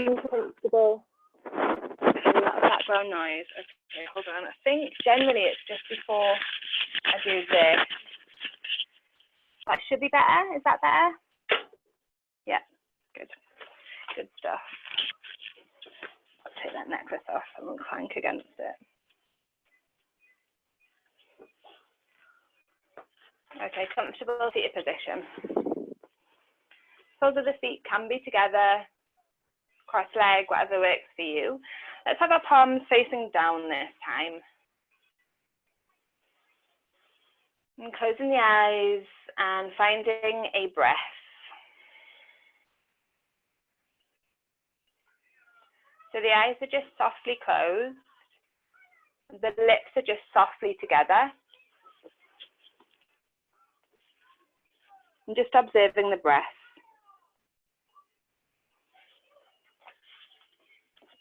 comfortable. A lot of background noise. Okay, hold on. I think generally it's just before I do this. That should be better. Is that better? Yeah, good. Good stuff. I'll take that necklace off and clank against it. Okay, comfortable seated position. Soles of the feet can be together, cross leg, whatever works for you. Let's have our palms facing down this time. And closing the eyes and finding a breath. So the eyes are just softly closed. The lips are just softly together. And just observing the breath.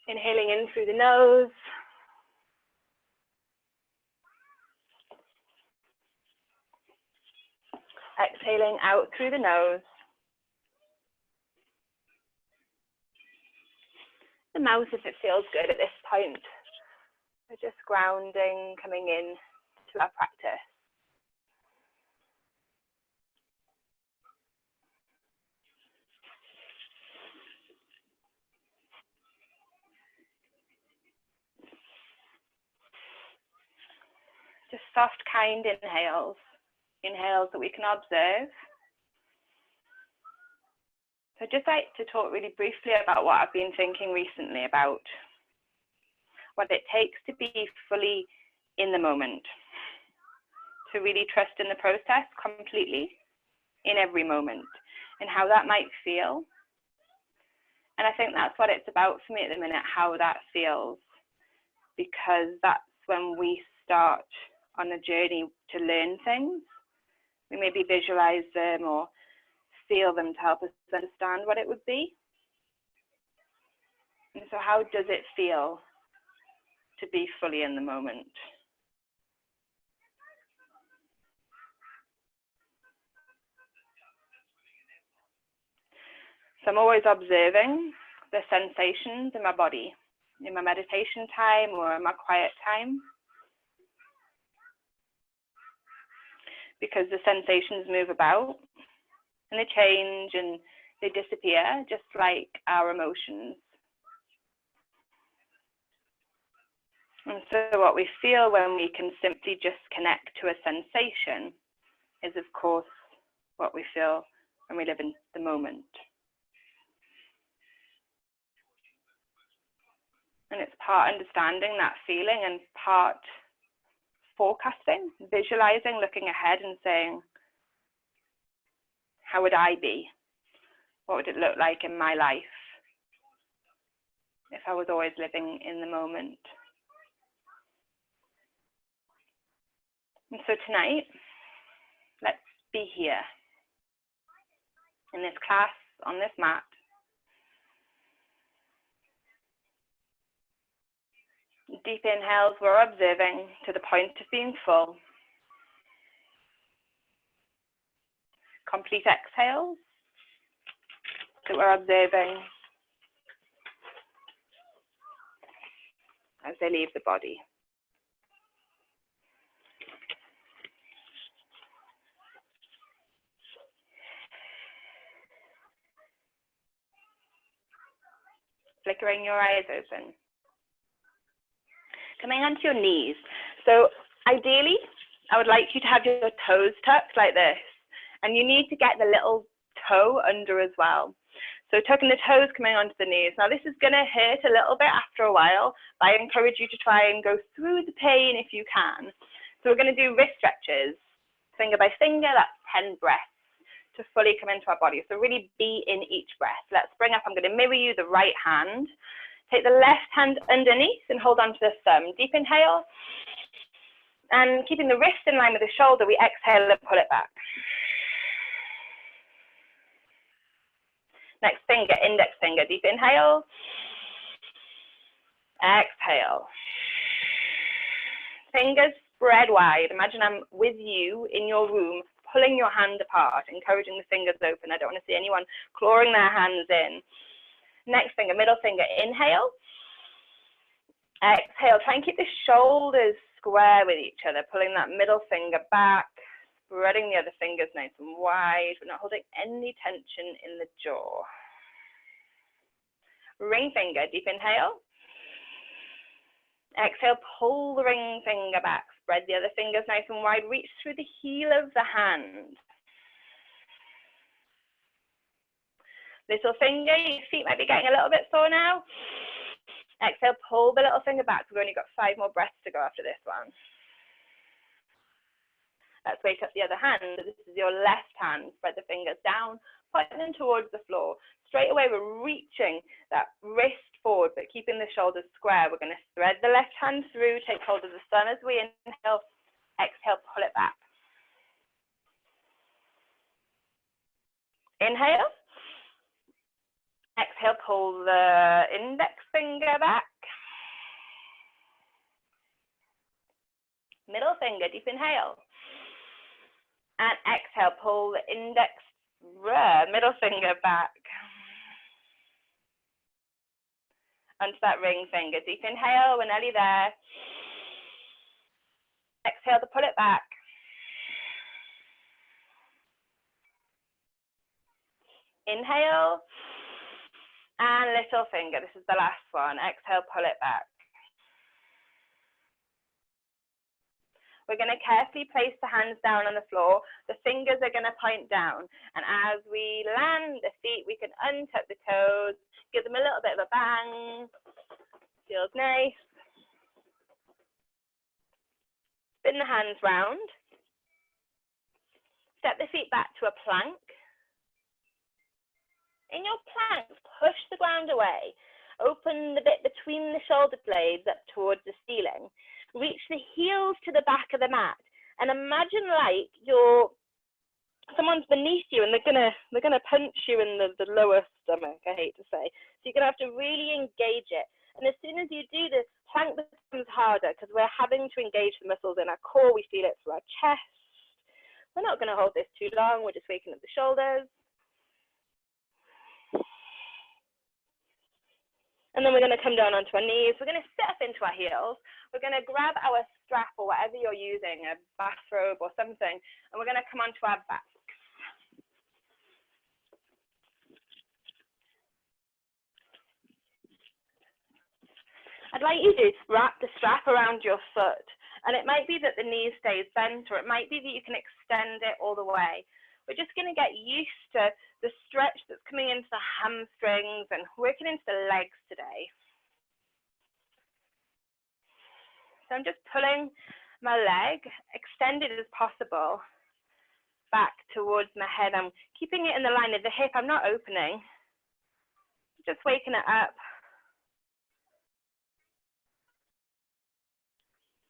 Inhaling in through the nose. Exhaling out through the nose. The mouth if it feels good at this point. We're just grounding, coming in to our practice. Just soft, kind inhales. Inhales that we can observe. So I'd just like to talk really briefly about what I've been thinking recently about what it takes to be fully in the moment, to really trust in the process completely in every moment and how that might feel. And I think that's what it's about for me at the minute, how that feels, because that's when we start on a journey to learn things. We maybe visualize them or feel them to help us understand what it would be. And so how does it feel to be fully in the moment? So I'm always observing the sensations in my body, in my meditation time or in my quiet time. Because the sensations move about and they change and they disappear, just like our emotions. And so what we feel when we can simply just connect to a sensation is, of course, what we feel when we live in the moment. And it's part understanding that feeling and part forecasting, visualizing, looking ahead and saying, how would I be? What would it look like in my life if I was always living in the moment? And so tonight, let's be here in this class, on this mat. Deep inhales we're observing to the point of being full. Complete exhales that we're observing as they leave the body. Flickering your eyes open. Coming onto your knees. So ideally, I would like you to have your toes tucked like this. And you need to get the little toe under as well. So tucking the toes, coming onto the knees. Now this is going to hurt a little bit after a while, but I encourage you to try and go through the pain if you can. So we're going to do wrist stretches, finger by finger, that's 10 breaths to fully come into our body. So really be in each breath. Let's bring up, I'm going to mirror you the right hand. Take the left hand underneath and hold on to the thumb. Deep inhale. And keeping the wrist in line with the shoulder, we exhale and pull it back. Next finger, index finger, deep inhale. Exhale. Fingers spread wide. Imagine I'm with you in your room, pulling your hand apart, encouraging the fingers open. I don't want to see anyone clawing their hands in. Next finger, middle finger, inhale. Exhale, try and keep the shoulders square with each other, pulling that middle finger back, spreading the other fingers nice and wide. We're not holding any tension in the jaw. Ring finger, deep inhale. Exhale, pull the ring finger back, spread the other fingers nice and wide, reach through the heel of the hand. Little finger, your feet might be getting a little bit sore now. Exhale, pull the little finger back. We've only got 5 more breaths to go after this one. Let's wake up the other hand. So this is your left hand. Spread the fingers down, pointing them towards the floor. Straight away, we're reaching that wrist forward, but keeping the shoulders square. We're going to thread the left hand through, take hold of the sun as we inhale. Exhale, pull it back. Inhale. Exhale, pull the index finger back. Middle finger, deep inhale. And exhale, pull the index, middle finger back. Onto that ring finger, deep inhale, we're nearly there. Exhale to pull it back. Inhale. And little finger, this is the last one. Exhale, pull it back. We're going to carefully place the hands down on the floor. The fingers are going to point down. And as we land the feet, we can untuck the toes, give them a little bit of a bang. Feels nice. Spin the hands round. Step the feet back to a plank. In your plank, push the ground away. Open the bit between the shoulder blades up towards the ceiling. Reach the heels to the back of the mat and imagine like someone's beneath you and they're gonna punch you in the lower stomach, I hate to say. So you're gonna have to really engage it. And as soon as you do this, plank becomes harder because we're having to engage the muscles in our core. We feel it through our chest. We're not gonna hold this too long. We're just waking up the shoulders. And then we're going to come down onto our knees. We're going to sit up into our heels. We're going to grab our strap or whatever you're using, a bathrobe or something, and we're going to come onto our backs. I'd like you to wrap the strap around your foot. And it might be that the knee stays bent, or it might be that you can extend it all the way. We're just going to get used to the stretch that's coming into the hamstrings and working into the legs today. So I'm just pulling my leg, extended as possible, back towards my head. I'm keeping it in the line of the hip. I'm not opening. Just waking it up.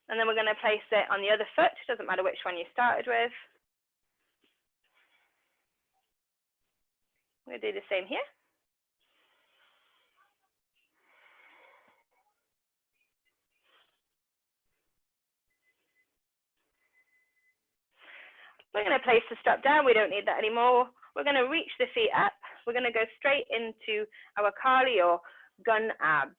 And then we're going to place it on the other foot. Doesn't matter which one you started with. I'm going to do the same here. We're going to place the strap down. We don't need that anymore. We're going to reach the feet up. We're going to go straight into our Kali or gun abs.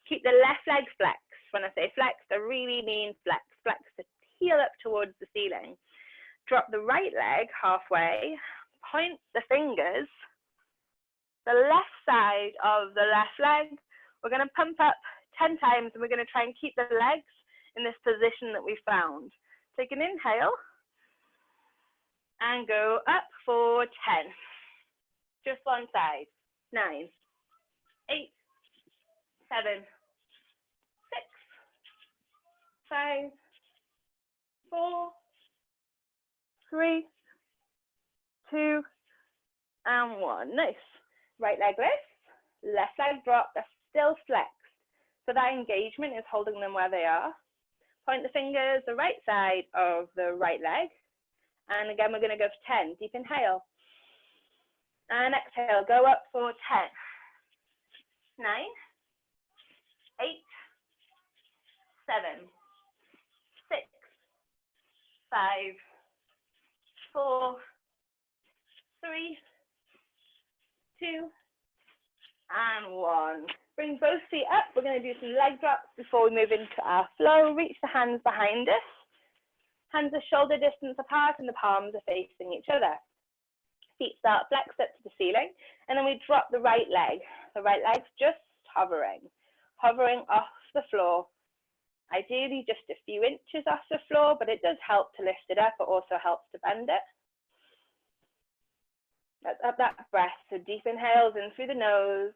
Keep the left leg flexed. When I say flex, I really mean flex. Flex the heel up towards the ceiling. Drop the right leg halfway. Point the fingers. The left side of the left leg, we're going to pump up 10 times and we're going to try and keep the legs in this position that we found. Take an inhale and go up for 10. Just one side. 9, 8, 7, 6, 5, 4, 3, 2, and 1. Nice. Right leg lifts, left leg drop, they're still flexed. So that engagement is holding them where they are. Point the fingers the right side of the right leg. And again, we're going to go for 10. Deep inhale. And exhale, go up for 10. 9, 8, 7, 6, 5, 4, 3, 2, And one. Bring both feet up. We're going to do some leg drops before we move into our flow. Reach the hands behind us. Hands are shoulder distance apart and the palms are facing each other. Feet start flexed up to the ceiling, and then we drop the right leg. The right leg's just hovering off the floor. Ideally just a few inches off the floor, but it does help to lift it up. It also helps to bend it. Let's up that breath. So deep inhales in through the nose.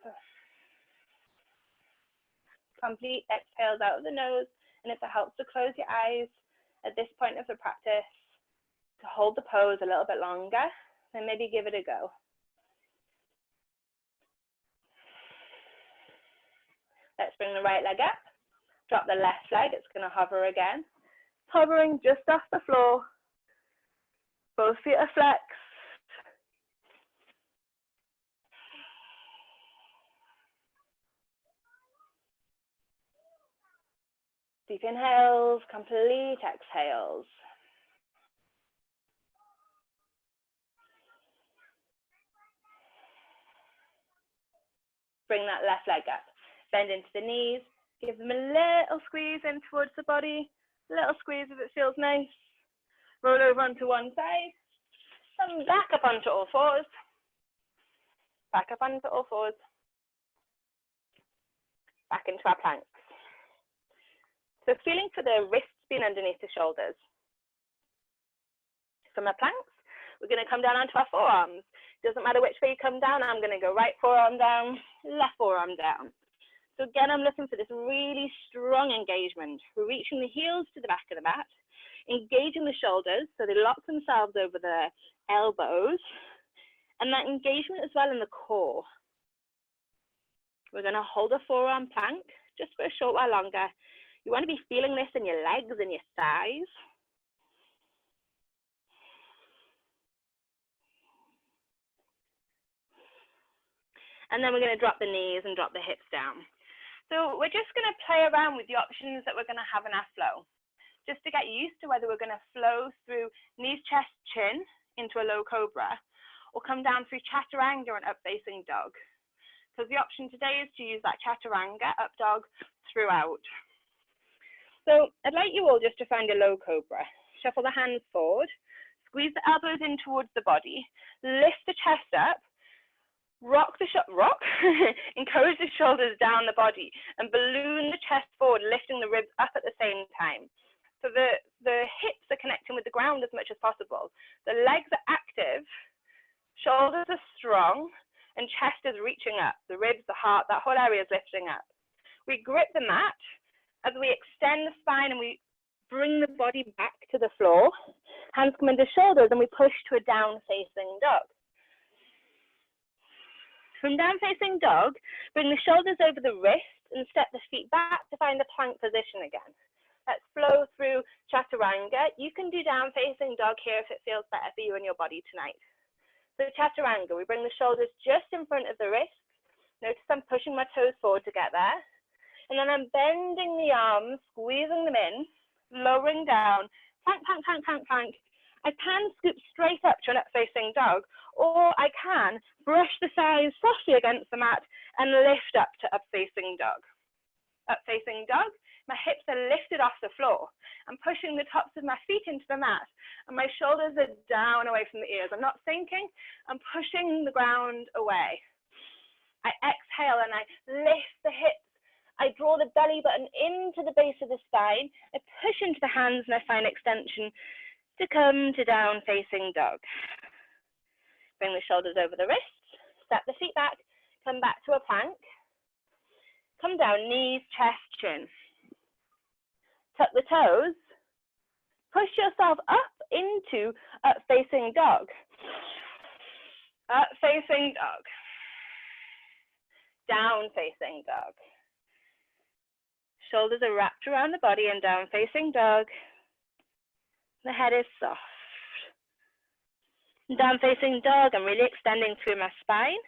Complete exhales out of the nose. And if it helps to close your eyes at this point of the practice, to hold the pose a little bit longer, then maybe give it a go. Let's bring the right leg up. Drop the left leg. It's going to hover again. Hovering just off the floor. Both feet are flexed. Deep inhales, complete exhales. Bring that left leg up. Bend into the knees. Give them a little squeeze in towards the body. A little squeeze if it feels nice. Roll over onto one side. Come back up onto all fours. Back up onto all fours. Back into our planks. So feeling for the wrists being underneath the shoulders. From our planks, we're going to come down onto our forearms. Doesn't matter which way you come down, I'm going to go right forearm down, left forearm down. So again, I'm looking for this really strong engagement. We're reaching the heels to the back of the mat, engaging the shoulders so they lock themselves over the elbows, and that engagement as well in the core. We're going to hold a forearm plank just for a short while longer. You want to be feeling this in your legs and your thighs. And then we're going to drop the knees and drop the hips down. So we're just going to play around with the options that we're going to have in our flow, just to get used to whether we're going to flow through knees, chest, chin into a low cobra, or come down through chaturanga and up facing dog. Because the option today is to use that chaturanga, up dog, throughout. So I'd like you all just to find a low cobra. Shuffle the hands forward, squeeze the elbows in towards the body, lift the chest up, encourage the shoulders down the body, and balloon the chest forward, lifting the ribs up at the same time. So the hips are connecting with the ground as much as possible. The legs are active, shoulders are strong, and chest is reaching up. The ribs, the heart, that whole area is lifting up. We grip the mat as we extend the spine and we bring the body back to the floor. Hands come into shoulders and we push to a down-facing dog. From down-facing dog, bring the shoulders over the wrists and step the feet back to find the plank position again. Let's flow through chaturanga. You can do down-facing dog here if it feels better for you and your body tonight. So chaturanga, we bring the shoulders just in front of the wrists. Notice I'm pushing my toes forward to get there. And then I'm bending the arms, squeezing them in, lowering down, plank, plank, plank, plank, plank. I can scoop straight up to an up-facing dog, or I can brush the thighs softly against the mat and lift up to up-facing dog. Up-facing dog, my hips are lifted off the floor. I'm pushing the tops of my feet into the mat, and my shoulders are down away from the ears. I'm not sinking, I'm pushing the ground away. I exhale and I lift the hips. I draw the belly button into the base of the spine. I push into the hands and I find extension to come to down facing dog. Bring the shoulders over the wrists, step the feet back, come back to a plank. Come down, knees, chest, chin. Tuck the toes. Push yourself up into up facing dog. Up facing dog. Down facing dog. Shoulders are wrapped around the body and down facing dog. The head is soft. Down facing dog, I'm really extending through my spine.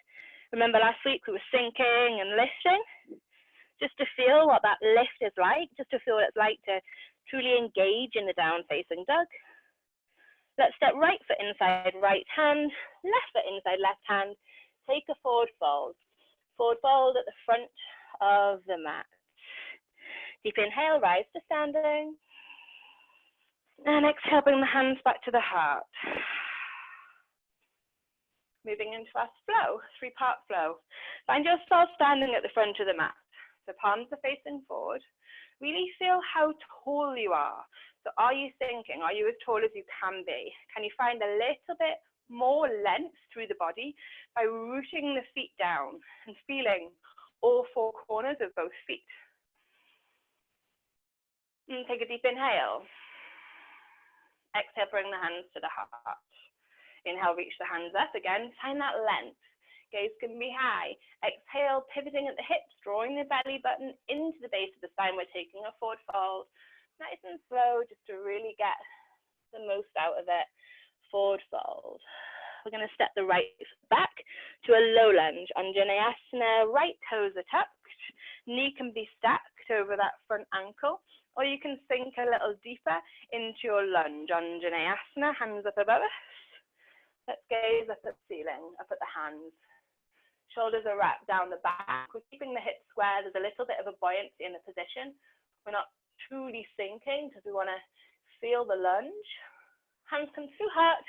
Remember last week we were sinking and lifting? Just to feel what that lift is like, just to feel what it's like to truly engage in the down facing dog. Let's step right foot inside right hand, left foot inside left hand. Take a forward fold. Forward fold at the front of the mat. Deep inhale, rise to standing. And exhale, bring the hands back to the heart. Moving into our flow, three-part flow. Find yourself standing at the front of the mat. So palms are facing forward. Really feel how tall you are. So are you thinking, are you as tall as you can be? Can you find a little bit more length through the body by rooting the feet down and feeling all four corners of both feet? And take a deep inhale. Exhale, bring the hands to the heart. Inhale, reach the hands up again. Find that length. Gaze can be high. Exhale, pivoting at the hips, drawing the belly button into the base of the spine. We're taking a forward fold. Nice and slow, just to really get the most out of it. Forward fold. We're going to step the right foot back to a low lunge. Anjaneyasana, right toes are tucked. Knee can be stacked over that front ankle, or you can sink a little deeper into your lunge. Anjaneyasana, hands up above us. Let's gaze up at the ceiling, up at the hands. Shoulders are wrapped down the back. We're keeping the hips square. There's a little bit of a buoyancy in the position. We're not truly sinking because we want to feel the lunge. Hands come through heart.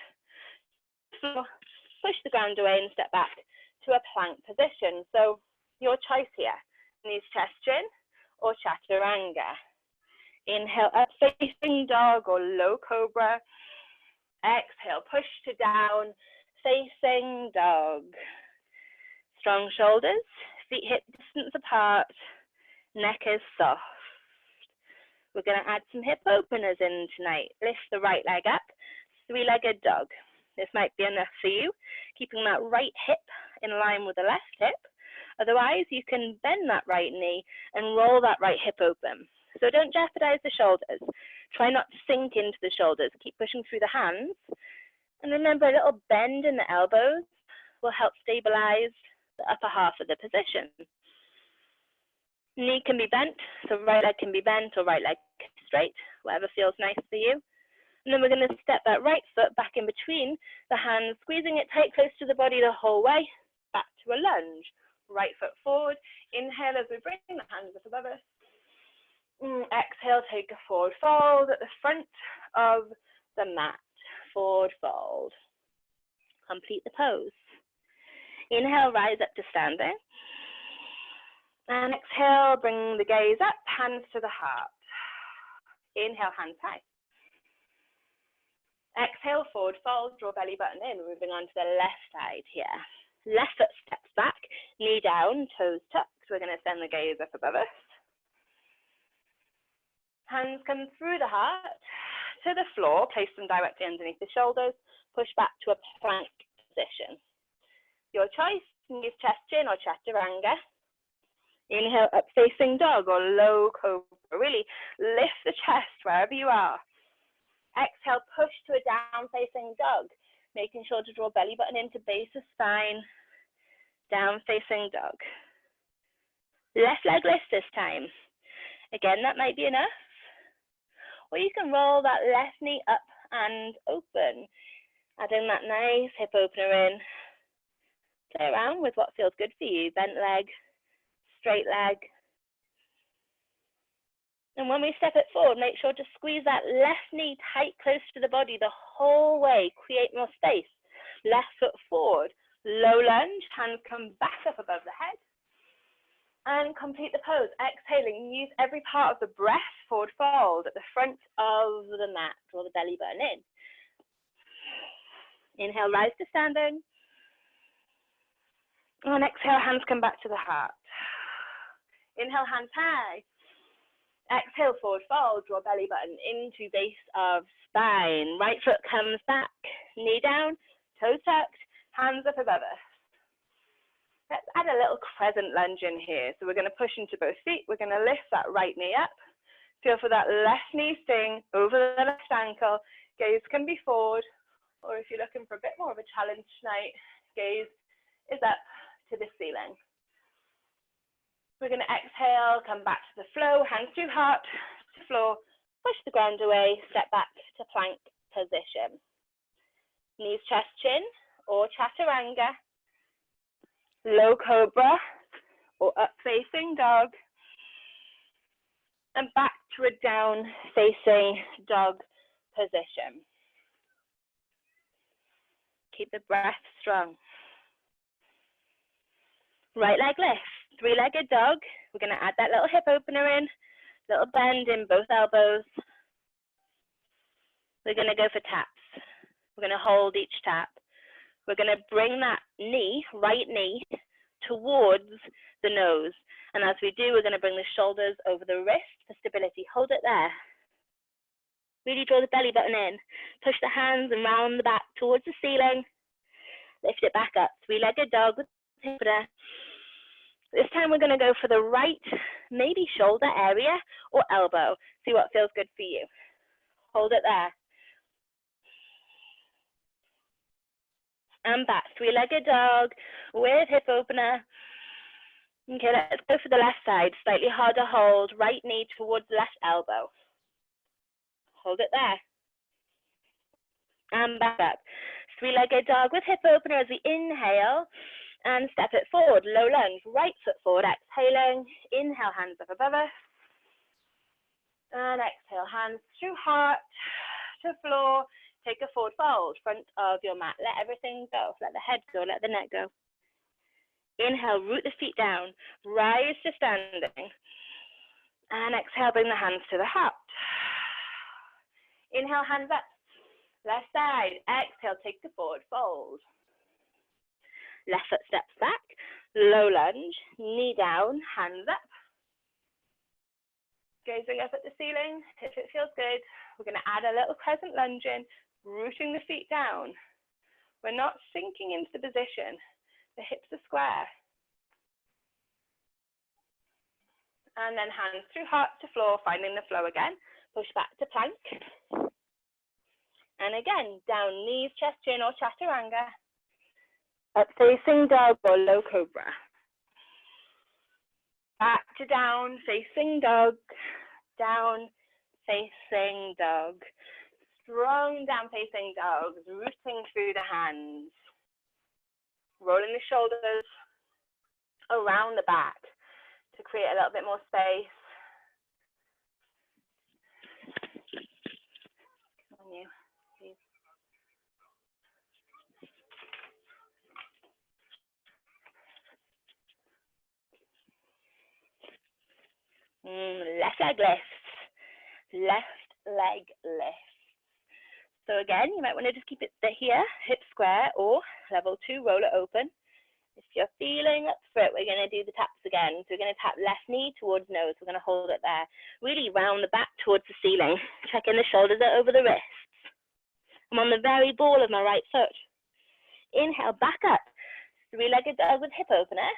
Push the ground away and step back to a plank position. So your choice here. Knees chest chin or chaturanga. Inhale, up facing dog or low cobra. Exhale, push to down, facing dog. Strong shoulders, feet hip distance apart, neck is soft. We're going to add some hip openers in tonight. Lift the right leg up, three-legged dog. This might be enough for you, keeping that right hip in line with the left hip. Otherwise, you can bend that right knee and roll that right hip open. So don't jeopardize the shoulders. Try not to sink into the shoulders. Keep pushing through the hands. And remember, a little bend in the elbows will help stabilize the upper half of the position. Knee can be bent, so right leg can be bent or right leg straight, whatever feels nice for you. And then we're going to step that right foot back in between the hands, squeezing it tight close to the body the whole way, back to a lunge. Right foot forward. Inhale as we bring the hands up above us. Exhale, take a forward fold at the front of the mat. Forward fold. Complete the pose. Inhale, rise up to standing. And exhale, bring the gaze up, hands to the heart. Inhale, hands high. Exhale, forward fold, draw belly button in. Moving on to the left side here. Left foot steps back, knee down, toes tucked. We're going to send the gaze up above us. Hands come through the heart to the floor. Place them directly underneath the shoulders. Push back to a plank position. Your choice, knees chest chin or chaturanga. Inhale, up facing dog or low cobra. Really lift the chest wherever you are. Exhale, push to a down facing dog, making sure to draw belly button into base of spine. Down facing dog. Left leg lift this time. Again, that might be enough. Or you can roll that left knee up and open, adding that nice hip opener in. Play around with what feels good for you. Bent leg, straight leg. And when we step it forward, make sure to squeeze that left knee tight close to the body the whole way. Create more space. Left foot forward. Low lunge. Hands come back up above the head. And complete the pose. Exhaling. Use every part of the breath. Forward fold at the front of the mat. Draw the belly button in. Inhale, rise to standing. And exhale, hands come back to the heart. Inhale, hands high. Exhale, forward fold, draw belly button into base of spine. Right foot comes back, knee down, toes tucked, hands up above us. Let's add a little crescent lunge in here. So we're going to push into both feet. We're going to lift that right knee up. Feel for that left knee staying over the left ankle. Gaze can be forward, or if you're looking for a bit more of a challenge tonight, gaze is up to the ceiling. We're going to exhale, come back to the flow, hands to heart, to floor, push the ground away, step back to plank position. Knees chest chin or chaturanga. Low cobra, or up facing dog, and back to a down facing dog position. Keep the breath strong. Right leg lift, three-legged dog. We're going to add that little hip opener in, little bend in both elbows. We're going to go for taps. We're going to hold each tap. We're going to bring that knee, right knee, towards the nose. And as we do, we're going to bring the shoulders over the wrist for stability. Hold it there. Really draw the belly button in. Push the hands around the back towards the ceiling. Lift it back up. Three-legged dog with hip there. This time we're going to go for the right, maybe shoulder area or elbow. See what feels good for you. Hold it there. And back. Three-legged dog with hip opener. Okay, let's go for the left side. Slightly harder hold. Right knee towards left elbow. Hold it there. And back up. Three-legged dog with hip opener as we inhale and step it forward. Low lunge, right foot forward, exhaling. Inhale, hands up above us. And exhale, hands through heart to floor. Take a forward fold, front of your mat. Let everything go. Let the head go, let the neck go. Inhale, root the feet down. Rise to standing. And exhale, bring the hands to the heart. Inhale, hands up. Left side. Exhale, take the forward fold. Left foot steps back. Low lunge. Knee down, hands up. Gazing up at the ceiling. If it feels good, we're going to add a little crescent lunge in, rooting the feet down. We're not sinking into the position. The hips are square. And then hands through heart to floor, finding the flow again. Push back to plank. And again, down, knees, chest, chin, or chaturanga. Up facing dog or low cobra. Back to down, facing dog. Down, facing dog. Strong down facing dogs, rooting through the hands. Rolling the shoulders around the back to create a little bit more space. Come on, you. Please. Left leg lifts. Left leg lifts. So again, you might want to just keep it here, hip square, or level 2, roll it open. If you're feeling up for it, we're going to do the taps again. So we're going to tap left knee towards nose. We're going to hold it there. Really round the back towards the ceiling. Checking the shoulders are over the wrists. I'm on the very ball of my right foot. Inhale, back up. Three-legged dog with hip opener.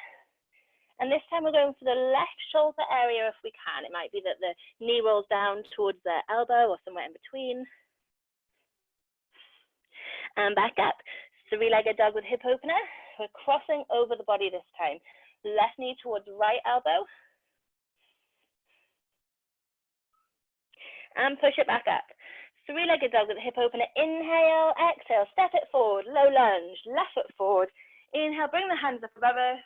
And this time we're going for the left shoulder area if we can. It might be that the knee rolls down towards the elbow or somewhere in between. And back up. Three-legged dog with hip opener. We're crossing over the body this time. Left knee towards right elbow. And push it back up. Three-legged dog with hip opener. Inhale, exhale, step it forward. Low lunge, left foot forward. Inhale, bring the hands up above us.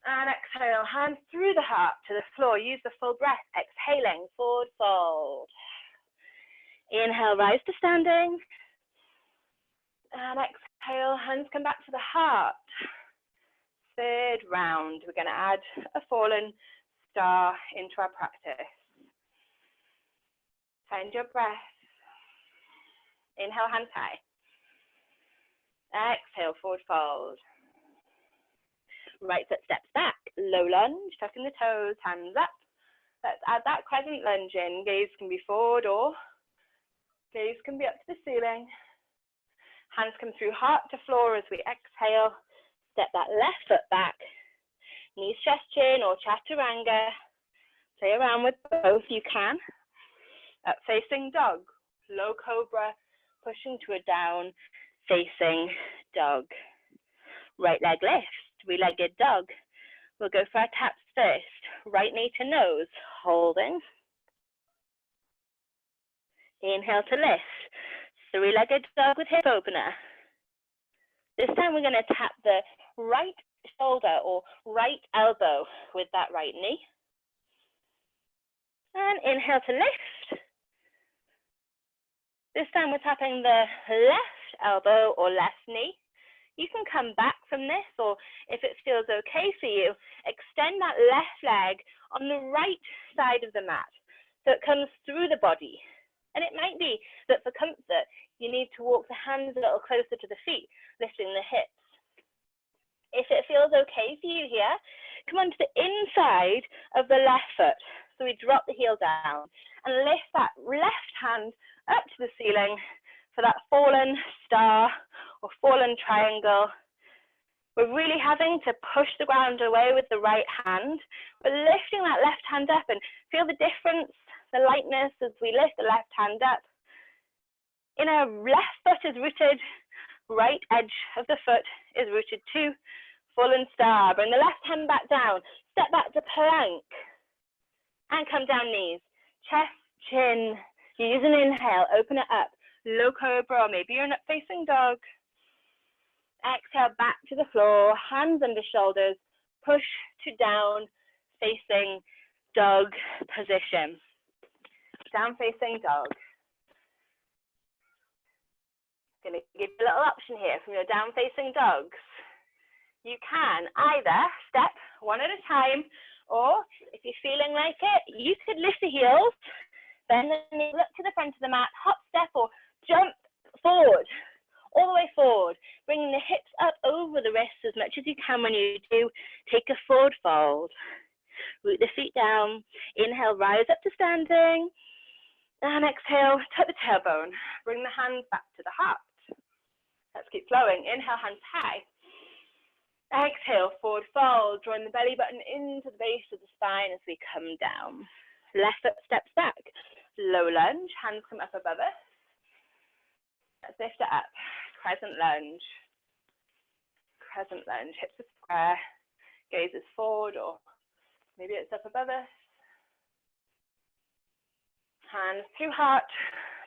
And exhale, hands through the heart to the floor. Use the full breath. Exhaling, forward fold. Inhale, rise to standing. And exhale, hands come back to the heart. Third round, we're going to add a fallen star into our practice. Find your breath. Inhale, hands high. Exhale, forward fold. Right foot steps back. Low lunge, tucking the toes, hands up. Let's add that crescent lunge in. Gaze can be forward or gaze can be up to the ceiling. Hands come through heart to floor as we exhale. Step that left foot back. Knees, chest, chin, or chaturanga. Play around with both. You can. Up facing dog. Low cobra. Pushing to a down facing dog. Right leg lift. Three-legged dog. We'll go for our taps first. Right knee to nose. Holding. Inhale to lift. Three-legged dog with hip opener. This time we're going to tap the right shoulder or right elbow with that right knee. And inhale to lift. This time we're tapping the left elbow or left knee. You can come back from this, or if it feels okay for you, extend that left leg on the right side of the mat so it comes through the body. And it might be that for comfort, you need to walk the hands a little closer to the feet, lifting the hips. If it feels okay for you here, come onto the inside of the left foot. So we drop the heel down and lift that left hand up to the ceiling for that fallen star or fallen triangle. We're really having to push the ground away with the right hand. We're lifting that left hand up and feel the difference, the lightness as we lift the left hand up. Inner left foot is rooted, right edge of the foot is rooted too. Fallen star. Bring the left hand back down. Step back to plank. And come down knees. Chest, chin. You use an inhale, open it up. Low cobra, or maybe you're in up facing dog. Exhale back to the floor, hands under shoulders. Push to down facing dog position. Down facing dog. I'm going to give you a little option here from your down facing dogs. You can either step one at a time, or if you're feeling like it, you could lift the heels, bend the knee, look to the front of the mat, hop, step, or jump forward, all the way forward, bringing the hips up over the wrists as much as you can. When you do, take a forward fold. Root the feet down. Inhale, rise up to standing. And exhale, tuck the tailbone. Bring the hands back to the heart. Let's keep flowing. Inhale, hands high. Exhale, forward fold, drawing the belly button into the base of the spine as we come down. Left foot steps back. Low lunge, hands come up above us. Let's lift it up. Crescent lunge. Crescent lunge, hips are square, gaze is forward, or maybe it's up above us. Hands through heart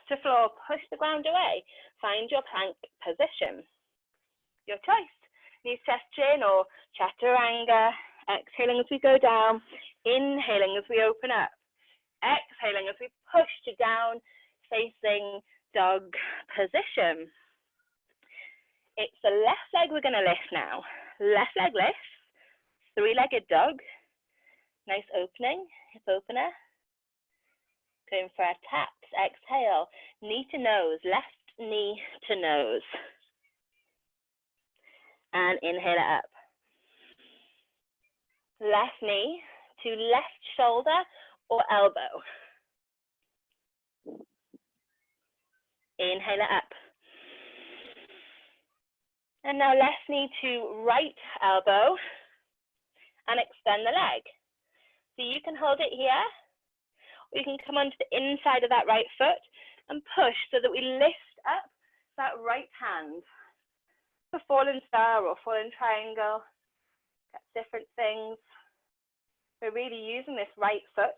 to floor, push the ground away. Find your plank position. Your choice. Knees, chest, chin, or chaturanga. Exhaling as we go down. Inhaling as we open up. Exhaling as we push to down facing dog position. It's the left leg we're going to lift now. Left leg lifts. Three-legged dog. Nice opening, hip opener. Going for our taps. Exhale, knee to nose, left knee to nose. And inhale it up. Left knee to left shoulder or elbow. Inhale it up. And now left knee to right elbow and extend the leg. So you can hold it here, or you can come onto the inside of that right foot and push so that we lift up that right hand. A fallen star or fallen triangle, that's different things. We're really using this right foot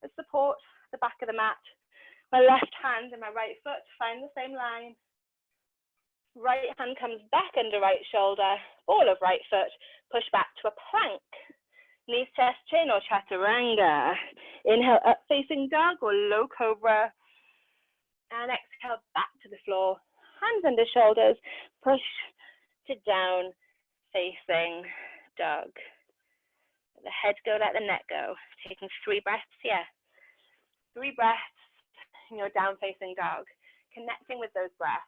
as support the back of the mat. My left hand and my right foot find the same line. Right hand comes back under right shoulder, ball of right foot, push back to a plank. Knees, chest, chin, or chaturanga. Inhale, up facing dog or low cobra. And exhale, back to the floor. Hands under shoulders, push to down facing dog. Let the head go, let the neck go. Taking 3 breaths here. 3 breaths in your down facing dog. Connecting with those breaths.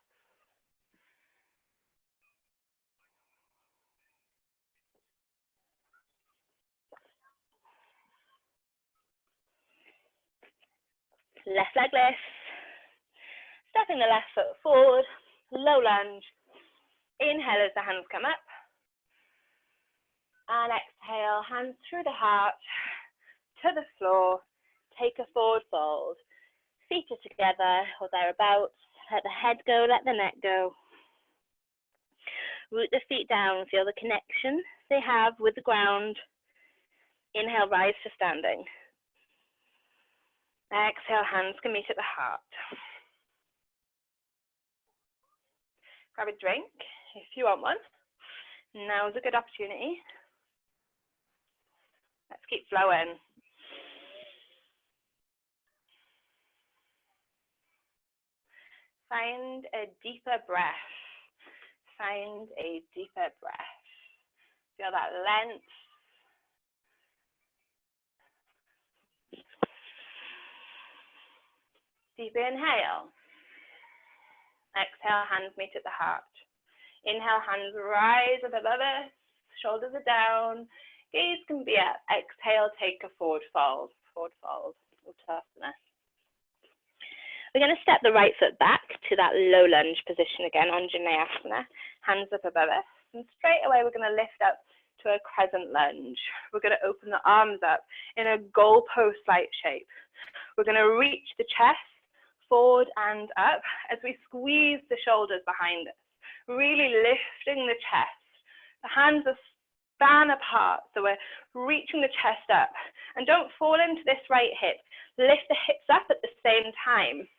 Left leg lift. Stepping the left foot forward. Low lunge. Inhale as the hands come up. And exhale, hands through the heart to the floor. Take a forward fold. Feet are together or thereabouts. Let the head go, let the neck go. Root the feet down, feel the connection they have with the ground. Inhale, rise to standing. Exhale, hands can meet at the heart. Grab a drink if you want one. Now's a good opportunity. Let's keep flowing. Find a deeper breath. Find a deeper breath. Feel that length. Deep inhale. Exhale, hands meet at the heart. Inhale, hands rise up above us. Shoulders are down. Gaze can be up. Exhale, take a forward fold. Forward fold. Uttanasana. We're going to step the right foot back to that low lunge position again on Janayasana. Hands up above us. And straight away, we're going to lift up to a crescent lunge. We're going to open the arms up in a goalpost-like shape. We're going to reach the chest forward and up as we squeeze the shoulders behind us, really lifting the chest. The hands are span apart, so we're reaching the chest up. And don't fall into this right hip. Lift the hips up at the same time.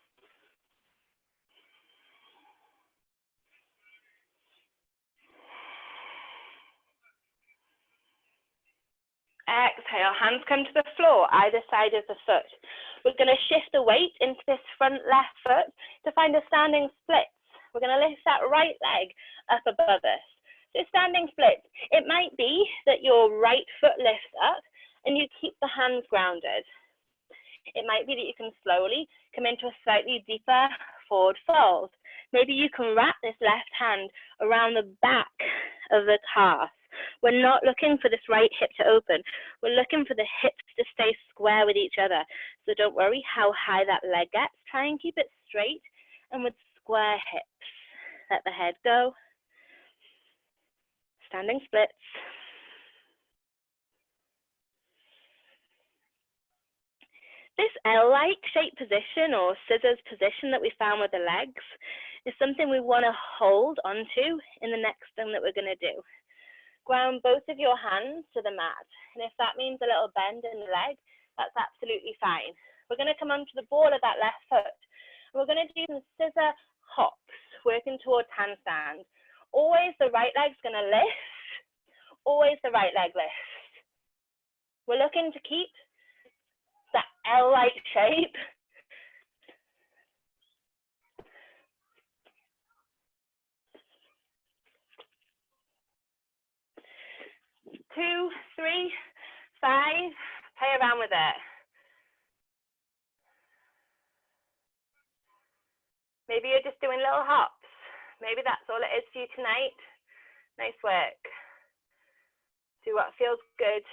Exhale, hands come to the floor, either side of the foot. We're going to shift the weight into this front left foot to find a standing split. We're going to lift that right leg up above us. So standing split, it might be that your right foot lifts up and you keep the hands grounded. It might be that you can slowly come into a slightly deeper forward fold. Maybe you can wrap this left hand around the back of the calf. We're not looking for this right hip to open. We're looking for the hips to stay square with each other. So don't worry how high that leg gets. Try and keep it straight and with square hips. Let the head go. Standing splits. This L-like shape position or scissors position that we found with the legs is something we want to hold onto in the next thing that we're going to do. Ground both of your hands to the mat. And if that means a little bend in the leg, that's absolutely fine. We're going to come onto the ball of that left foot. And we're going to do some scissor hops, working towards handstand. Always the right leg's going to lift. Always the right leg lifts. We're looking to keep that L-like shape. Two, three, five, play around with it. Maybe you're just doing little hops. Maybe that's all it is for you tonight. Nice work. Do what feels good.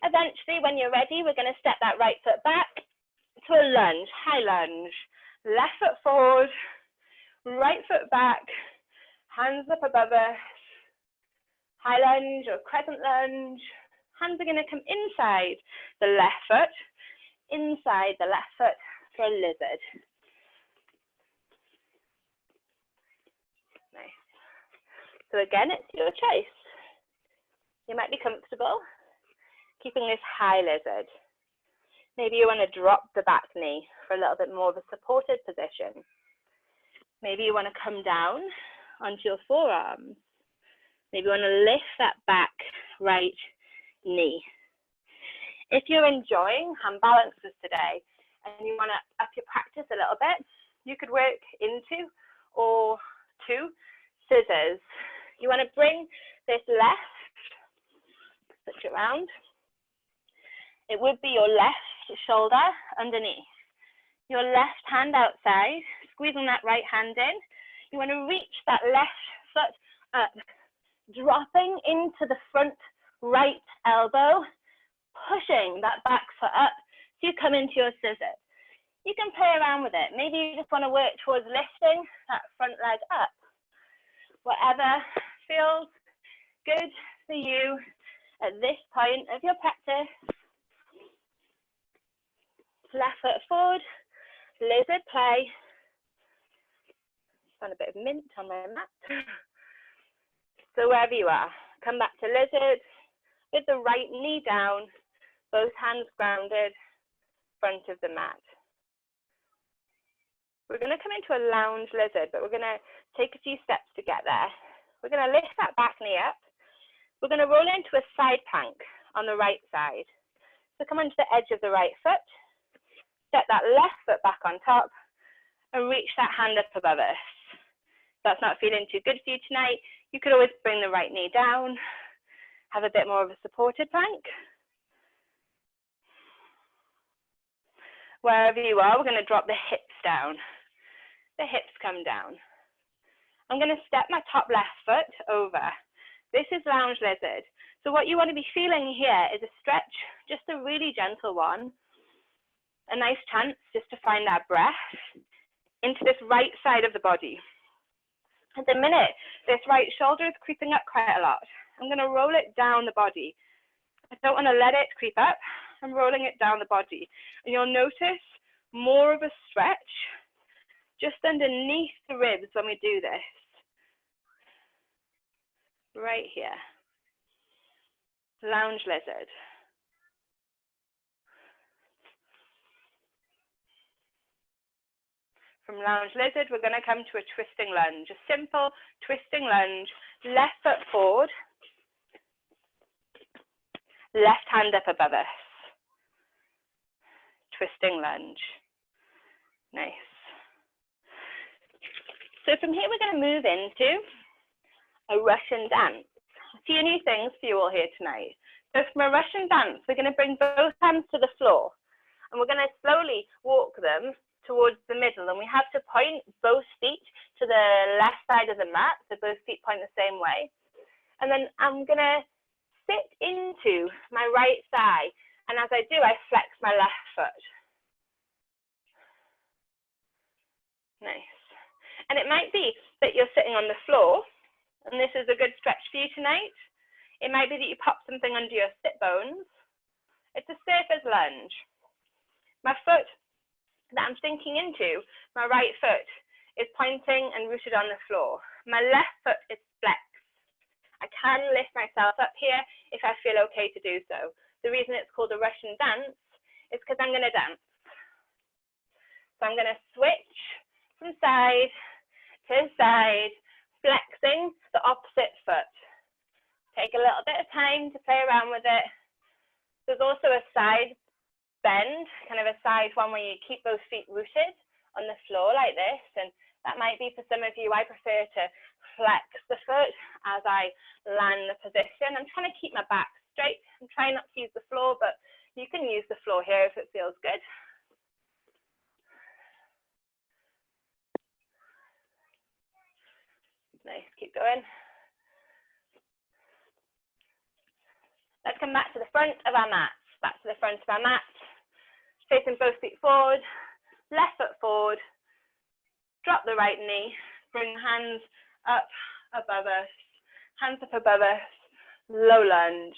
Eventually, when you're ready, we're going to step that right foot back to a lunge, high lunge. Left foot forward, right foot back, hands up above us. High lunge or crescent lunge. Hands are going to come inside the left foot, inside the left foot for a lizard. Nice. So again, it's your choice. You might be comfortable keeping this high lizard. Maybe you want to drop the back knee for a little bit more of a supported position. Maybe you want to come down onto your forearms. Maybe you want to lift that back right knee. If you're enjoying hand balances today and you want to up your practice a little bit, you could work into or to scissors. You want to bring this left, switch it around. It would be your left shoulder underneath. Your left hand outside, squeezing that right hand in. You want to reach that left foot up, dropping into the front right elbow, pushing that back foot up so you come into your scissors. You can play around with it. Maybe you just want to work towards lifting that front leg up. Whatever feels good for you at this point of your practice. Left foot forward, lizard play. Found a bit of mint on my mat. So wherever you are, come back to lizard with the right knee down, both hands grounded, front of the mat. We're going to come into a lounge lizard, but we're going to take a few steps to get there. We're going to lift that back knee up. We're going to roll into a side plank on the right side. So come onto the edge of the right foot, step that left foot back on top, and reach that hand up above us. If that's not feeling too good for you tonight, you could always bring the right knee down, have a bit more of a supported plank. Wherever you are, we're going to drop the hips down. The hips come down. I'm going to step my top left foot over. This is lounge lizard. So what you want to be feeling here is a stretch, just a really gentle one. A nice chance just to find that breath into this right side of the body. At the minute, this right shoulder is creeping up quite a lot. I'm going to roll it down the body. I don't want to let it creep up. I'm rolling it down the body. And you'll notice more of a stretch just underneath the ribs when we do this. Right here. Lounge lizard. From lounge lizard, we're going to come to a twisting lunge, a simple twisting lunge, left foot forward, left hand up above us. Twisting lunge. Nice. So from here, we're going to move into a Russian dance. A few new things for you all here tonight. So from a Russian dance, we're going to bring both hands to the floor, and we're going to slowly walk them towards the middle, and we have to point both feet to the left side of the mat, so both feet point the same way. And then I'm going to sit into my right thigh, and as I do, I flex my left foot. Nice. And it might be that you're sitting on the floor, and this is a good stretch for you tonight. It might be that you pop something under your sit bones. It's a surface lunge. My foot that I'm sinking into, my right foot, is pointing and rooted on the floor. My left foot is flexed. I can lift myself up here if I feel okay to do so. The reason it's called a Russian dance is because I'm going to dance. So I'm going to switch from side to side, flexing the opposite foot. Take a little bit of time to play around with it. There's also a side bend, kind of a side one where you keep both feet rooted on the floor like this, and that might be for some of you. I prefer to flex the foot as I land the position. I'm trying to keep my back straight. I'm trying not to use the floor, but you can use the floor here if it feels good. Nice, keep going. Let's come back to the front of our mat. Back to the front of our mat. Facing both feet forward, left foot forward. Drop the right knee. Bring hands up above us. Hands up above us. Low lunge.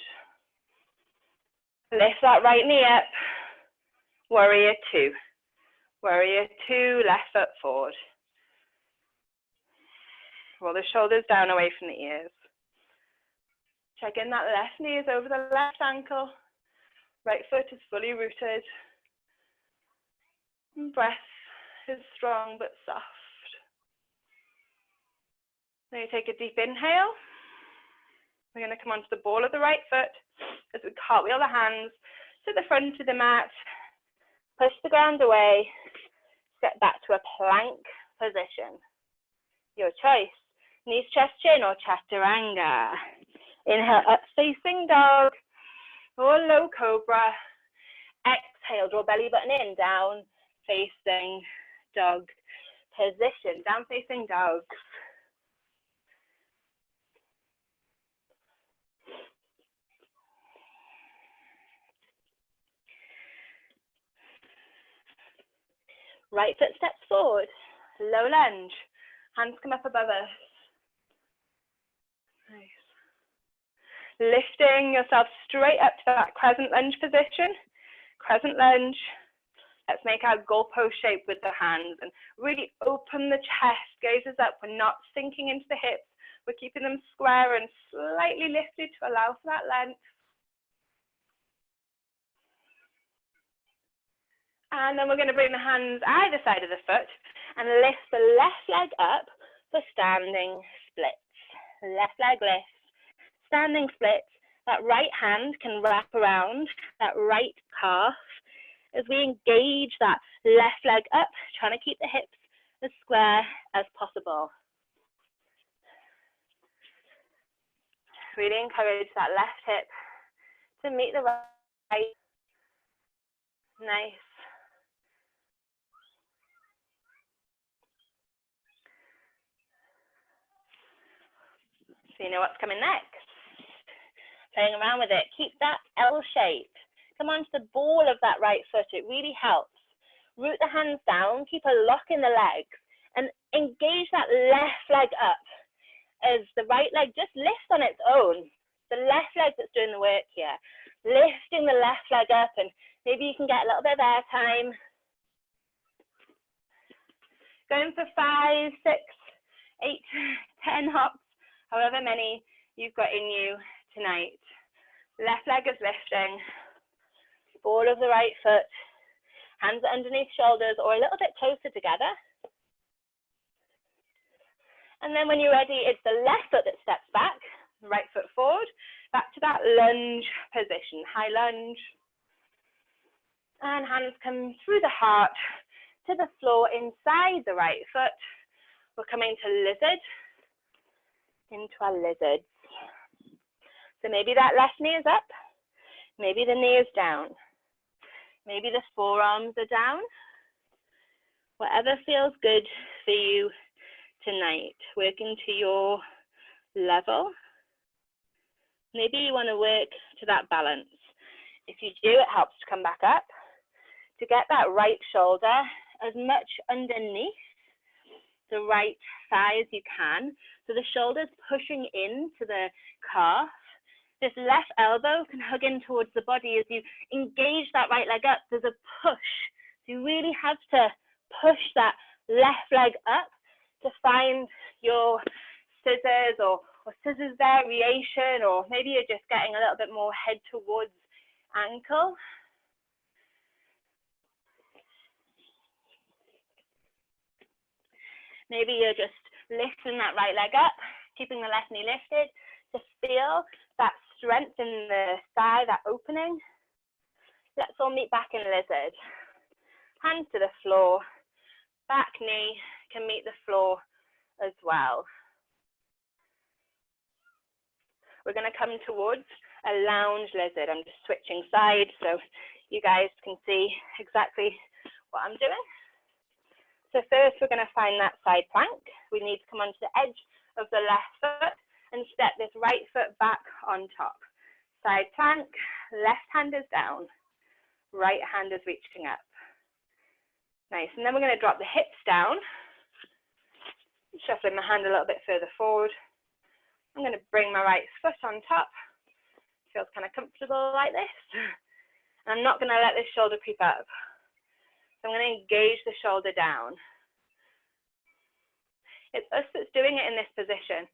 Lift that right knee up. Warrior two. Warrior two, left foot forward. Roll the shoulders down away from the ears. Check in that left knee is over the left ankle. Right foot is fully rooted. And breath is strong but soft. Now you take a deep inhale. We're going to come onto the ball of the right foot as we cartwheel the hands to the front of the mat. Push the ground away. Step back to a plank position. Your choice. Knees, chest, chin, or chaturanga. Inhale, up facing dog or low cobra. Exhale, draw belly button in, down facing dog position, down facing dog. Right foot steps forward, low lunge, hands come up above us. Nice. Lifting yourself straight up to that crescent lunge position. Crescent lunge. Let's make our goalpost shape with the hands and really open the chest, gazes up. We're not sinking into the hips. We're keeping them square and slightly lifted to allow for that length. And then we're going to bring the hands either side of the foot and lift the left leg up for standing splits. Left leg lifts, standing splits. That right hand can wrap around that right calf as we engage that left leg up, trying to keep the hips as square as possible. Really encourage that left hip to meet the right. Nice. So you know what's coming next. Playing around with it. Keep that L shape. Come onto the ball of that right foot. It really helps. Root the hands down. Keep a lock in the legs. And engage that left leg up as the right leg just lifts on its own. The left leg that's doing the work here. Lifting the left leg up, and maybe you can get a little bit of air time. Going for 5, 6, 8, 10 hops, however many you've got in you tonight. Left leg is lifting. Ball of the right foot. Hands underneath shoulders or a little bit closer together. And then when you're ready, it's the left foot that steps back, right foot forward, back to that lunge position, high lunge. And hands come through the heart to the floor inside the right foot. We're coming to lizard, into our lizards. So maybe that left knee is up, maybe the knee is down, maybe the forearms are down. Whatever feels good for you tonight, working to your level. Maybe you want to work to that balance. If you do, it helps to come back up, to get that right shoulder as much underneath the right thigh as you can. So the shoulder's pushing into the calf. This left elbow can hug in towards the body as you engage that right leg up. There's a push. So you really have to push that left leg up to find your scissors or scissors variation, or maybe you're just getting a little bit more head towards ankle. Maybe you're just lifting that right leg up, keeping the left knee lifted to feel that strength in the thigh, that opening. Let's all meet back in lizard. Hands to the floor, back knee can meet the floor as well. We're going to come towards a lounge lizard. I'm just switching sides so you guys can see exactly what I'm doing. So first we're going to find that side plank. We need to come onto the edge of the left foot and step this right foot back on top. Side plank, left hand is down, right hand is reaching up. Nice, and then we're going to drop the hips down, shuffling my hand a little bit further forward. I'm going to bring my right foot on top. Feels kind of comfortable like this. And I'm not going to let this shoulder creep up. So I'm going to engage the shoulder down. It's us that's doing it in this position.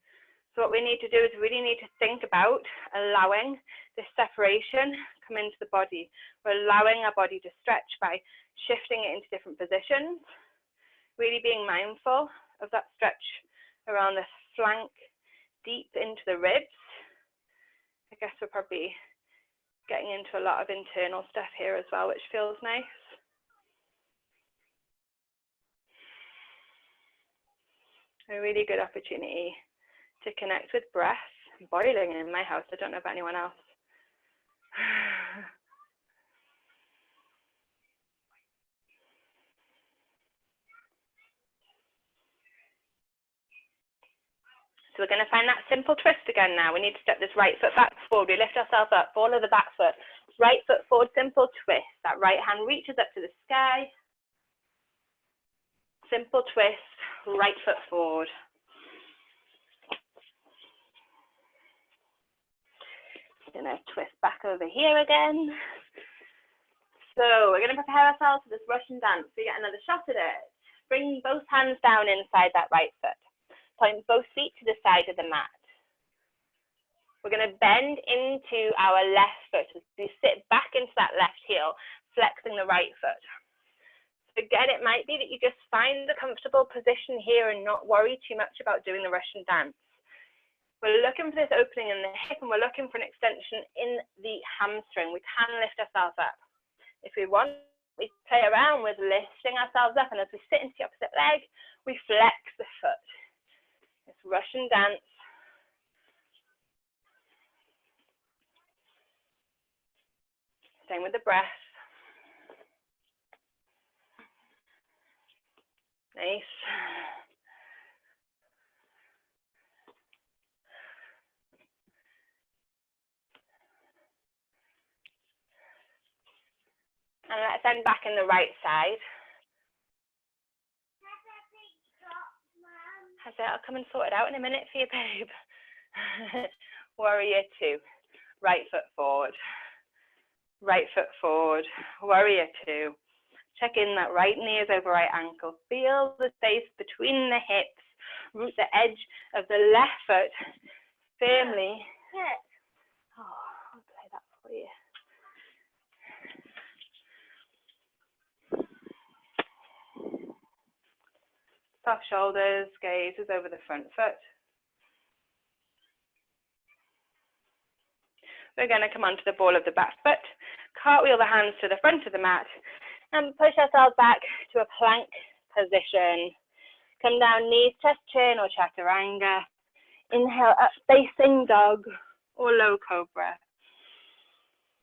So what we need to do is really need to think about allowing this separation come into the body. We're allowing our body to stretch by shifting it into different positions, really being mindful of that stretch around the flank, deep into the ribs. I guess we're probably getting into a lot of internal stuff here as well, which feels nice. A really good opportunity to connect with breath. Boiling in my house. I don't know about anyone else. So we're going to find that simple twist again now. We need to step this right foot back forward. We lift ourselves up, ball of the back foot. Right foot forward, simple twist. That right hand reaches up to the sky. Simple twist, right foot forward. Going to twist back over here again. So we're going to prepare ourselves for this Russian dance. We get another shot at it. Bring both hands down inside that right foot. Point both feet to the side of the mat. We're going to bend into our left foot as we sit back into that left heel, flexing the right foot. Again, it might be that you just find a comfortable position here and not worry too much about doing the Russian dance. We're looking for this opening in the hip and we're looking for an extension in the hamstring. We can lift ourselves up. If we want, we play around with lifting ourselves up, and as we sit into the opposite leg, we flex the foot. It's Russian dance. Staying with the breath. Nice. And let's end back in the right side. I'll come and sort it out in a minute for you, babe. Warrior 2. Right foot forward. Right foot forward. Warrior 2. Check in that right knee is over right ankle. Feel the space between the hips. Root the edge of the left foot firmly. Oh, I'll play that for you. Soft shoulders, gaze is over the front foot. We're going to come onto the ball of the back foot, cartwheel the hands to the front of the mat, and push ourselves back to a plank position. Come down, knees, chest, chin, or chaturanga. Inhale up, facing dog or low cobra.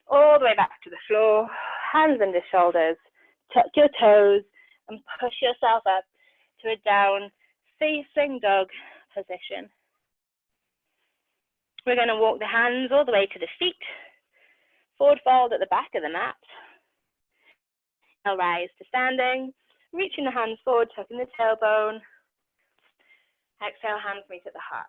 All the way back to the floor, hands under shoulders, tuck your toes, and push yourself up to a down facing dog position. We're going to walk the hands all the way to the feet, forward fold at the back of the mat. I'll rise to standing, reaching the hands forward, tucking the tailbone. Exhale, hands meet at the heart.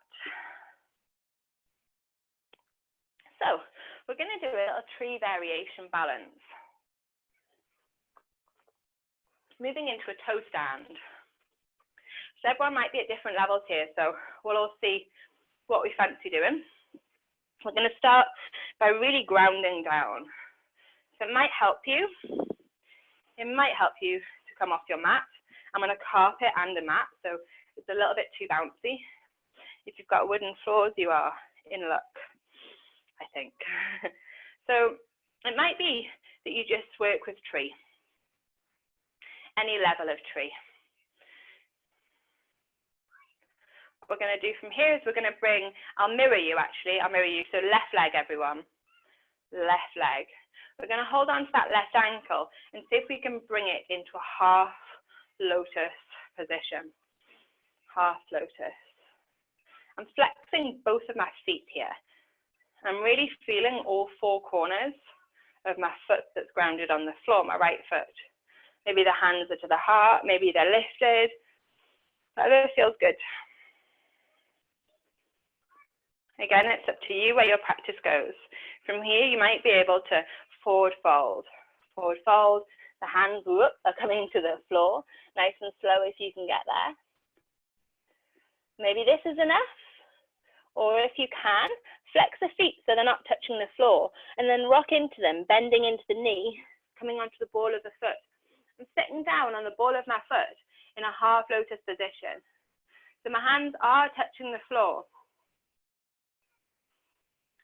So we're going to do a little tree variation balance. Moving into a toe stand. So everyone might be at different levels here, so we'll all see what we fancy doing. We're going to start by really grounding down. So it might help you. It might help you to come off your mat. I'm on a carpet and a mat, so it's a little bit too bouncy. If you've got wooden floors, you are in luck, I think. So it might be that you just work with tree, any level of tree. What we're going to do from here is we're going to bring, I'll mirror you actually, so left leg everyone, left leg. We're going to hold on to that left ankle and see if we can bring it into a half lotus position, half lotus. I'm flexing both of my feet here. I'm really feeling all four corners of my foot that's grounded on the floor, my right foot. Maybe the hands are to the heart, maybe they're lifted, whatever feels good. Again, it's up to you where your practice goes. From here, you might be able to forward fold. Forward fold, the hands are coming to the floor, nice and slow if you can get there. Maybe this is enough. Or if you can, flex the feet so they're not touching the floor, and then rock into them, bending into the knee, coming onto the ball of the foot. I'm sitting down on the ball of my foot in a half lotus position. So my hands are touching the floor.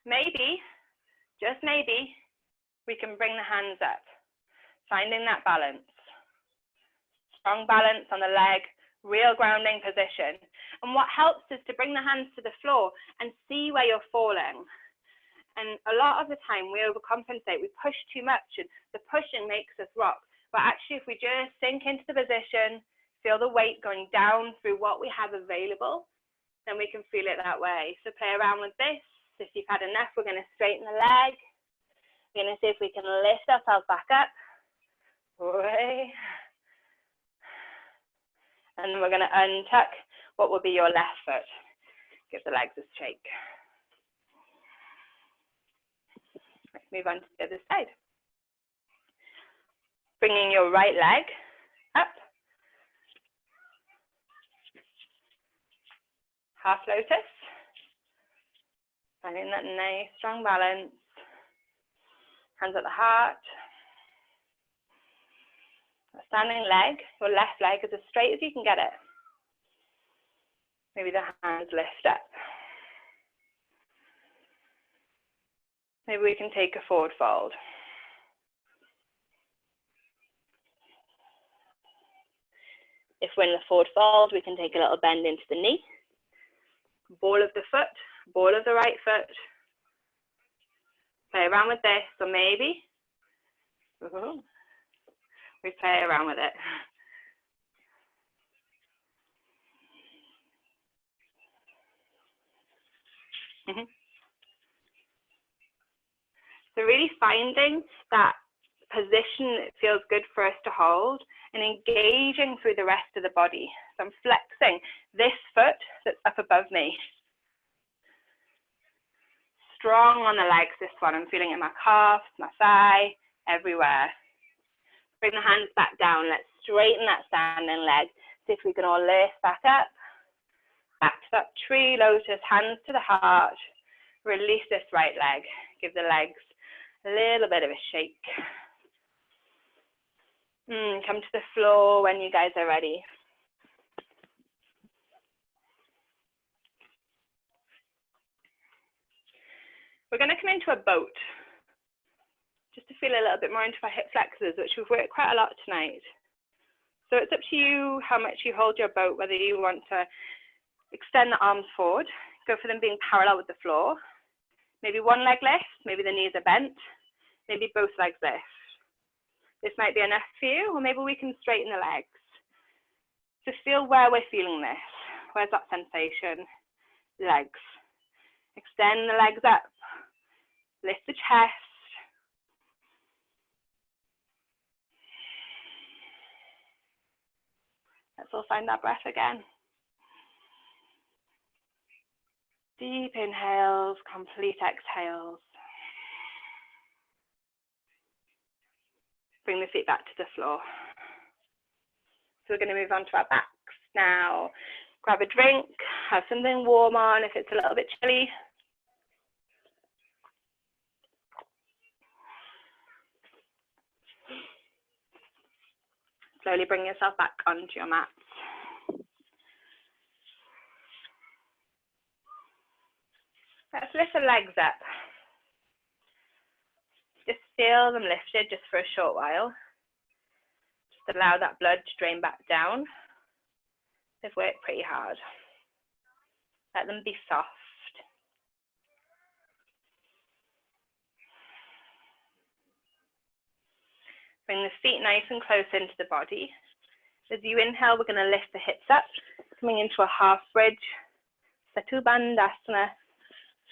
Maybe, just maybe, we can bring the hands up, finding that balance. Strong balance on the leg, real grounding position. And what helps is to bring the hands to the floor and see where you're falling. And a lot of the time we overcompensate, we push too much, and the pushing makes us rock. But actually if we just sink into the position, feel the weight going down through what we have available, then we can feel it that way. So play around with this. If you've had enough, we're going to straighten the leg. We're going to see if we can lift ourselves back up. Away. And then we're going to untuck what will be your left foot. Give the legs a shake. Let's move on to the other side. Bringing your right leg up. Half lotus. Finding that nice, strong balance. Hands at the heart. Standing leg, your left leg is as straight as you can get it. Maybe the hands lift up. Maybe we can take a forward fold. If we're in the forward fold, we can take a little bend into the knee. Ball of the foot, ball of the right foot. Play around with this, or maybe we play around with it. So really finding that position that feels good for us to hold and engaging through the rest of the body. So I'm flexing this foot that's up above me. Strong on the legs, this one. I'm feeling it in my calf, my thigh, everywhere. Bring the hands back down. Let's straighten that standing leg. See if we can all lift back up. Back to that tree lotus, hands to the heart. Release this right leg. Give the legs a little bit of a shake. Come to the floor when you guys are ready. We're going to come into a boat, just to feel a little bit more into our hip flexors, which we've worked quite a lot tonight. So it's up to you how much you hold your boat, whether you want to extend the arms forward, go for them being parallel with the floor. Maybe one leg lifts, maybe the knees are bent, maybe both legs lift. This might be enough for you, or maybe we can straighten the legs. So feel where we're feeling this. Where's that sensation? Legs. Extend the legs up. Lift the chest. Let's all find that breath again. Deep inhales, complete exhales. Bring the feet back to the floor. So we're going to move on to our backs now. Grab a drink, have something warm on if it's a little bit chilly. Slowly bring yourself back onto your mat. Let's lift the legs up. Just feel them lifted just for a short while. Just allow that blood to drain back down. They've worked pretty hard. Let them be soft. Bring the feet nice and close into the body. As you inhale, we're going to lift the hips up, coming into a half bridge, Setu Bandhasana.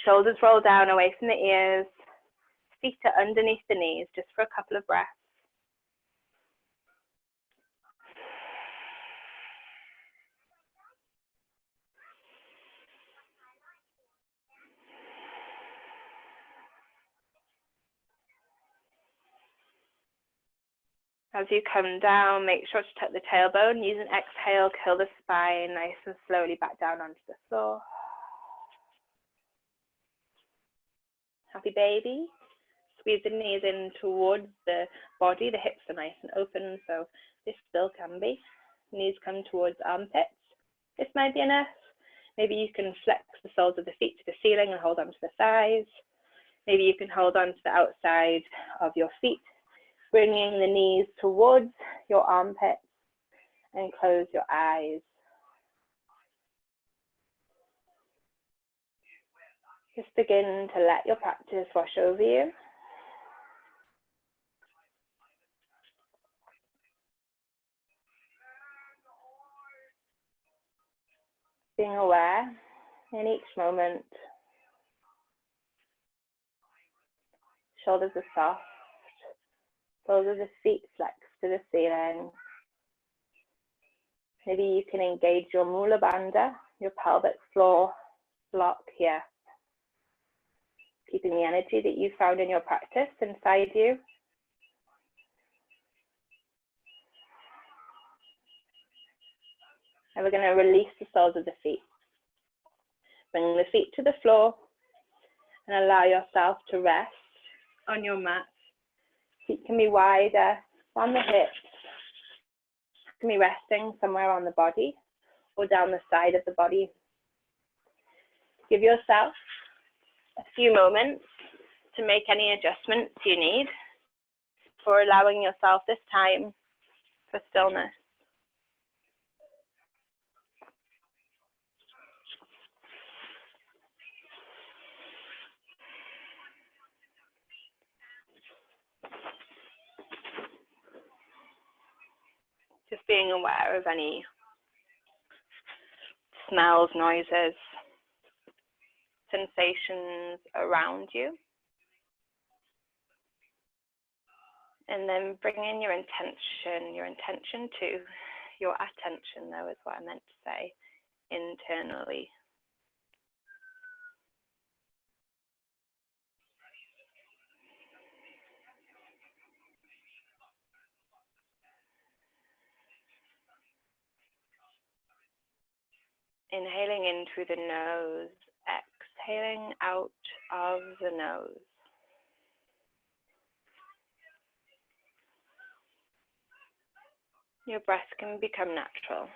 Shoulders roll down away from the ears. Feet are underneath the knees, just for a couple of breaths. As you come down, make sure to tuck the tailbone. Use an exhale, curl the spine nice and slowly back down onto the floor. Happy baby. Squeeze the knees in towards the body. The hips are nice and open, so this still can be. Knees come towards armpits. This might be enough. Maybe you can flex the soles of the feet to the ceiling and hold on to the thighs. Maybe you can hold on to the outside of your feet, bringing the knees towards your armpits and close your eyes. Just begin to let your practice wash over you. Being aware in each moment. Shoulders are soft. Soles of the feet flex to the ceiling. Maybe you can engage your Mula Bandha, your pelvic floor block here. Keeping the energy that you found in your practice inside you. And we're going to release the soles of the feet. Bring the feet to the floor and allow yourself to rest on your mat. Feet can be wider on the hips. can be resting somewhere on the body or down the side of the body. Give yourself a few moments to make any adjustments you need for allowing yourself this time for stillness. Just being aware of any smells, noises, sensations around you. And then bring in your intention to your attention, though, is what I meant to say, internally. Inhaling in through the nose, exhaling out of the nose. Your breath can become natural.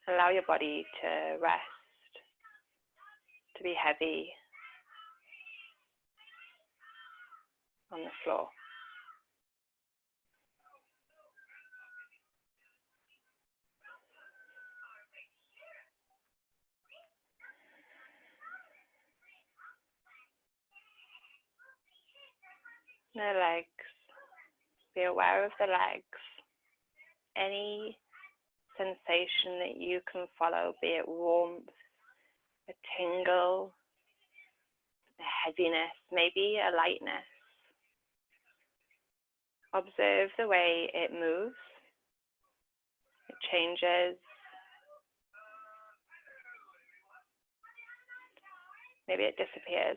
Allow your body to rest, to be heavy on the floor. The legs, be aware of the legs. Any sensation that you can follow, be it warmth, a tingle, a heaviness, maybe a lightness. Observe the way it moves, it changes. Maybe it disappears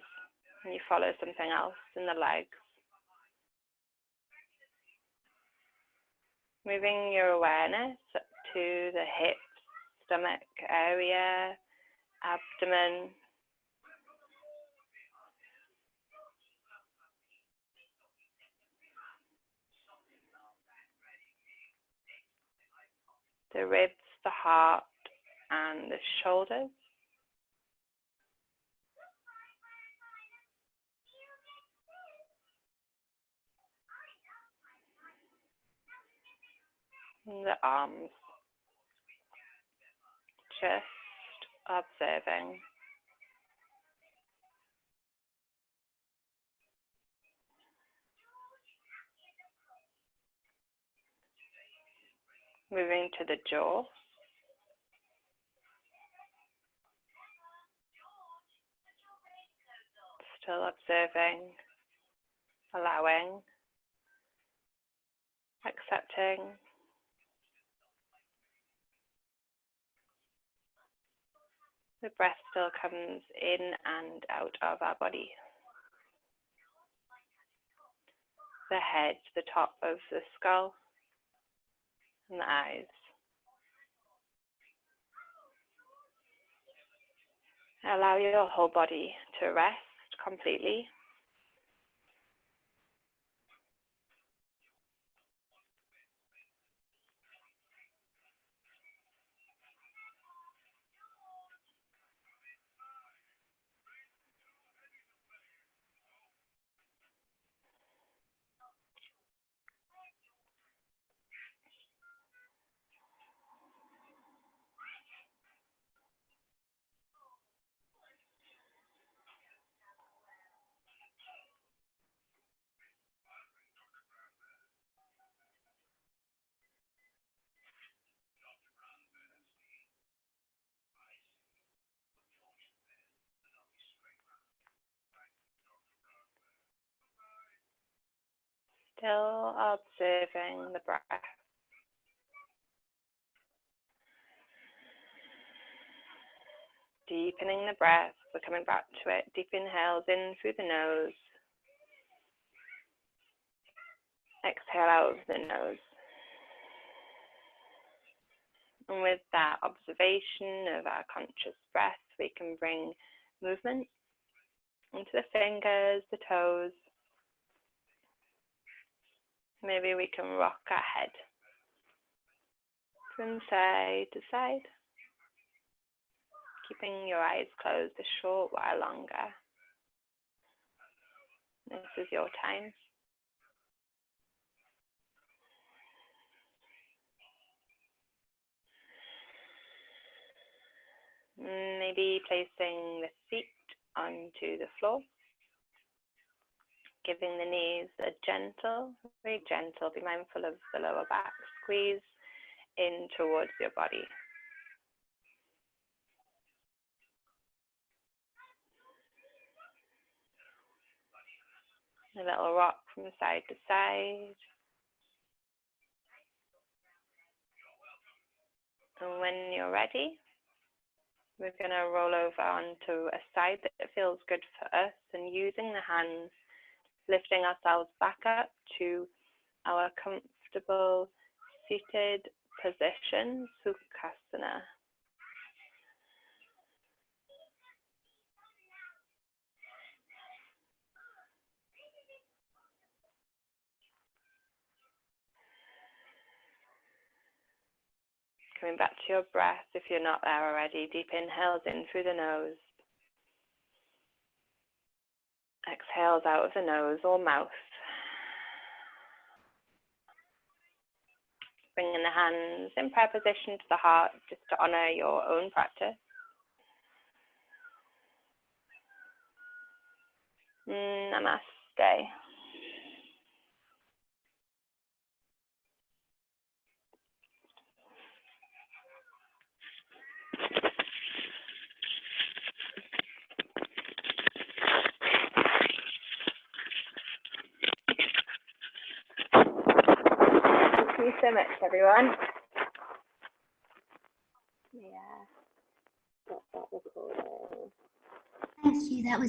and you follow something else in the legs. Moving your awareness up to the hips, stomach area, abdomen. The ribs, the heart, and the shoulders. And the arms. Just observing. Moving to the jaw. Still observing, allowing, accepting. The breath still comes in and out of our body. The head, the top of the skull, and the eyes. Allow your whole body to rest completely. Still observing the breath. Deepening the breath, we're coming back to it. Deep inhales in through the nose. Exhale out of the nose. And with that observation of our conscious breath, we can bring movement into the fingers, the toes, Maybe we can rock our head from side to side, keeping your eyes closed a short while longer. This is your time. Maybe placing the feet onto the floor, giving the knees a gentle, very gentle, be mindful of the lower back, squeeze in towards your body. A little rock from side to side. And when you're ready, we're going to roll over onto a side that feels good for us, and using the hands, lifting ourselves back up to our comfortable seated position, Sukhasana. Coming back to your breath, if you're not there already, deep inhales in through the nose. Exhales out of the nose or mouth. Bringing the hands in prayer position to the heart, just to honor your own practice. Namaste. Thank you so much, everyone. Yeah. Stop that recording. Thank you. That was